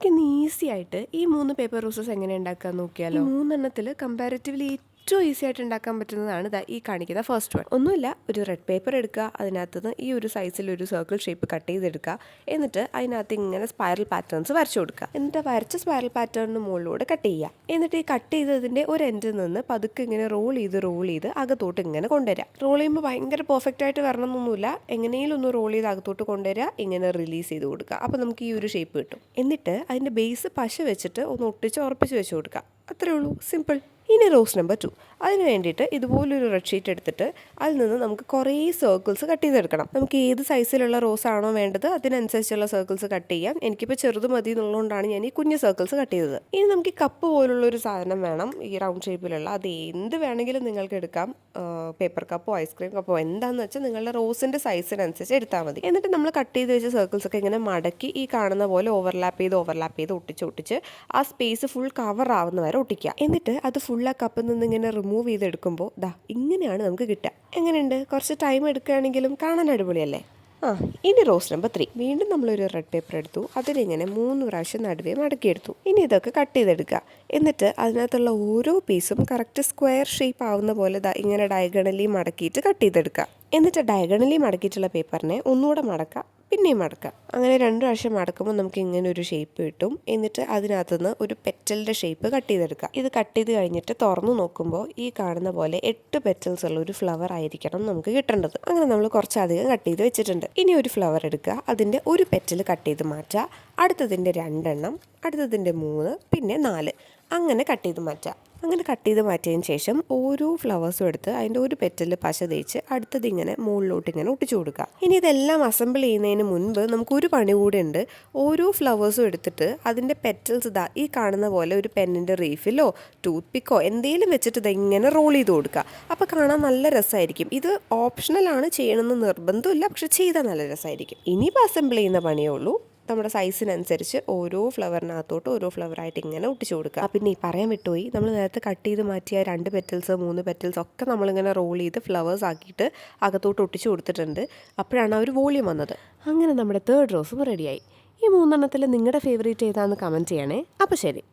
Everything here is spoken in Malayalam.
നമുക്കിന്ന് ഈസി ആയിട്ട് ഈ 3 പേപ്പർ റോസസ് എങ്ങനെ ഉണ്ടാക്കാൻ നോക്കിയാലോ. 3 കമ്പാരിറ്റീവ്ലി ഏറ്റവും ഈസി ആയിട്ട് ഉണ്ടാക്കാൻ പറ്റുന്നതാണ് ഈ കാണിക്കുന്ന ഫസ്റ്റ് വൺ. ഒന്നുമില്ല, ഒരു റെഡ് പേപ്പർ എടുക്കുക, അതിനകത്ത് നിന്ന് ഈ ഒരു സൈസിൽ ഒരു സർക്കിൾ ഷേപ്പ് കട്ട് ചെയ്തെടുക്കുക. എന്നിട്ട് അതിനകത്ത് ഇങ്ങനെ സ്പൈറൽ പാറ്റേൺസ് വരച്ചു കൊടുക്കുക. എന്നിട്ട് വരച്ച സ്പൈറൽ പാറ്റേണിന് മുകളിലൂടെ കട്ട് ചെയ്യുക. എന്നിട്ട് ഈ കട്ട് ചെയ്തതിൻ്റെ ഒരു എൻഡിൽ നിന്ന് പതുക്കെ ഇങ്ങനെ റോൾ ചെയ്ത് അകത്തോട്ട് ഇങ്ങനെ കൊണ്ടുവരിക. റോൾ ചെയ്യുമ്പോൾ ഭയങ്കര പെർഫെക്റ്റ് ആയിട്ട് വരണമെന്നൊന്നുമില്ല, എങ്ങനെയും ഒന്ന് റോൾ ചെയ്ത് അകത്തോട്ട് കൊണ്ടുവരിക, ഇങ്ങനെ റിലീസ് ചെയ്ത് കൊടുക്കുക. അപ്പോൾ നമുക്ക് ഈ ഒരു ഷേപ്പ് കിട്ടും. എന്നിട്ട് അതിൻ്റെ ബേസ് പശ വെച്ചിട്ട് ഒന്ന് ഒട്ടിച്ച് ഉറപ്പിച്ച് വെച്ച് കൊടുക്കുക. അത്രേ ഉള്ളൂ, സിമ്പിൾ. ഇനി റോസ് നമ്പർ 2. അതിന് വേണ്ടിയിട്ട് ഇതുപോലൊരു റെഡ് ഷീറ്റ് എടുത്തിട്ട് അതിൽ നിന്ന് നമുക്ക് കുറേ സർക്കിൾസ് കട്ട് ചെയ്തെടുക്കണം. നമുക്ക് ഏത് സൈസിലുള്ള റോസ് ആണോ വേണ്ടത് അതിനനുസരിച്ചുള്ള സർക്കിൾസ് കട്ട് ചെയ്യാം. എനിക്കിപ്പോൾ ചെറുത് മതി എന്നുള്ളതുകൊണ്ടാണ് ഞാൻ ഈ കുഞ്ഞ് സർക്കിൾസ് കട്ട് ചെയ്തത്. ഇനി നമുക്ക് ഈ കപ്പ് പോലുള്ളൊരു സാധനം വേണം, ഈ റൗണ്ട് ഷേപ്പിലുള്ള. അത് എന്ത് വേണമെങ്കിലും നിങ്ങൾക്ക് എടുക്കാം, പേപ്പർ കപ്പോ ഐസ്ക്രീം കപ്പോ എന്താണെന്ന് വെച്ചാൽ നിങ്ങളുടെ റോസിൻ്റെ സൈസിനനുസരിച്ച് എടുത്താൽ മതി. എന്നിട്ട് നമ്മൾ കട്ട് ചെയ്ത് വെച്ച സർക്കിൾസ് ഒക്കെ ഇങ്ങനെ മടക്കി ഈ കാണുന്ന പോലെ ഓവർലാപ്പ് ചെയ്ത് ഒട്ടിച്ച് ആ സ്പേസ് ഫുൾ കവർ ആവുന്ന വരെ ഒട്ടിക്കുക. എന്നിട്ട് അത് ഫുൾ ആ കപ്പിൽ നിന്ന് ഇങ്ങനെ റിമൂവ് ചെയ്തെടുക്കുമ്പോൾ ഇങ്ങനെയാണ് നമുക്ക് കിട്ടുക. എങ്ങനെയുണ്ട്? കുറച്ച് ടൈം എടുക്കുകയാണെങ്കിലും കാണാൻ അടിപൊളിയല്ലേ? ഇനി റോസ് നമ്പർ 3. വീണ്ടും നമ്മളൊരു റെഡ് പേപ്പർ എടുത്തു, അതിലിങ്ങനെ 3 പ്രാവശ്യം നടുവേ മടക്കിയെടുത്തു. ഇനി ഇതൊക്കെ കട്ട് ചെയ്തെടുക്കുക. എന്നിട്ട് അതിനകത്തുള്ള ഓരോ പീസും കറക്റ്റ് സ്ക്വയർ ഷേപ്പ് ആവുന്ന പോലെ ഇങ്ങനെ ഡയഗണലി മടക്കിയിട്ട് കട്ട് ചെയ്തെടുക്കുക. എന്നിട്ട് ഡയഗണലി മടക്കിയിട്ടുള്ള പേപ്പറിനെ ഒന്നുകൂടെ മടക്കുക, പിന്നെയും മടക്കുക. അങ്ങനെ 2 പ്രാവശ്യം മടക്കുമ്പോൾ നമുക്ക് ഇങ്ങനെ ഒരു ഷേപ്പ് കിട്ടും. എന്നിട്ട് അതിനകത്തുനിന്ന് ഒരു പെറ്റലിൻ്റെ ഷേപ്പ് കട്ട് ചെയ്തെടുക്കുക. ഇത് കട്ട് ചെയ്ത് കഴിഞ്ഞിട്ട് തുറന്നു നോക്കുമ്പോൾ ഈ കാണുന്ന പോലെ 8 പെറ്റൽസ് ഉള്ള ഒരു ഫ്ലവർ ആയിരിക്കണം നമുക്ക് കിട്ടേണ്ടത്. അങ്ങനെ നമ്മൾ കുറച്ചധികം കട്ട് ചെയ്ത് വെച്ചിട്ടുണ്ട്. ഇനി ഒരു ഫ്ലവർ എടുക്കുക, അതിൻ്റെ ഒരു പെറ്റൽ കട്ട് ചെയ്ത് മാറ്റുക, അടുത്തതിൻ്റെ 2 എണ്ണം, അടുത്തതിൻ്റെ 3, പിന്നെ 4, അങ്ങനെ കട്ട് ചെയ്ത് മാറ്റുക. അങ്ങനെ കട്ട് ചെയ്ത് മാറ്റിയതിന് ശേഷം ഓരോ ഫ്ലവേഴ്സും എടുത്ത് അതിൻ്റെ ഒരു പെറ്റലിൽ പശ തേച്ച് അടുത്തത് ഇങ്ങനെ മുകളിലോട്ട് ഇങ്ങനെ ഒട്ടിച്ചു കൊടുക്കുക. ഇനി ഇതെല്ലാം അസംബിൾ ചെയ്യുന്നതിന് മുൻപ് നമുക്കൊരു പണി കൂടെ ഉണ്ട്. ഓരോ ഫ്ലവേഴ്സും എടുത്തിട്ട് അതിൻ്റെ പെറ്റൽസ് ഈ കാണുന്ന പോലെ ഒരു പെന്നിൻ്റെ റീഫിലോ ടൂത്ത് പിക്കോ എന്തെങ്കിലും വെച്ചിട്ട് ഇങ്ങനെ റോൾ ചെയ്ത് കൊടുക്കുക. അപ്പോൾ കാണാൻ നല്ല രസമായിരിക്കും. ഇത് ഓപ്ഷണലാണ്, ചെയ്യണമെന്ന് നിർബന്ധമില്ല, പക്ഷെ ചെയ്താൽ നല്ല രസമായിരിക്കും. ഇനിയിപ്പോൾ അസംബിൾ ചെയ്യുന്ന പണിയേ ഉള്ളൂ. നമ്മുടെ സൈസിനനുസരിച്ച് ഓരോ ഫ്ലവറിനകത്തോട്ട് ഓരോ ഫ്ലവറായിട്ട് ഇങ്ങനെ ഒട്ടിച്ചു കൊടുക്കുക. പിന്നെ ഈ പറയാൻ വിട്ടുപോയി, നമ്മൾ നേരത്തെ കട്ട് ചെയ്ത് മാറ്റിയ 2 പെറ്റൽസ് 3 പെറ്റൽസ് ഒക്കെ നമ്മളിങ്ങനെ റോൾ ചെയ്ത് ഫ്ലവേഴ്സ് ആക്കിയിട്ട് അകത്തോട്ട് ഒട്ടിച്ചു കൊടുത്തിട്ടുണ്ട്. അപ്പോഴാണ് ആ ഒരു വോളിയം വന്നത്. അങ്ങനെ നമ്മുടെ 3rd റോസും റെഡിയായി. ഈ 3 നിങ്ങളുടെ ഫേവറേറ്റ് ഏതാണെന്ന് കമൻറ്റ് ചെയ്യണേ. അപ്പോൾ ശരി.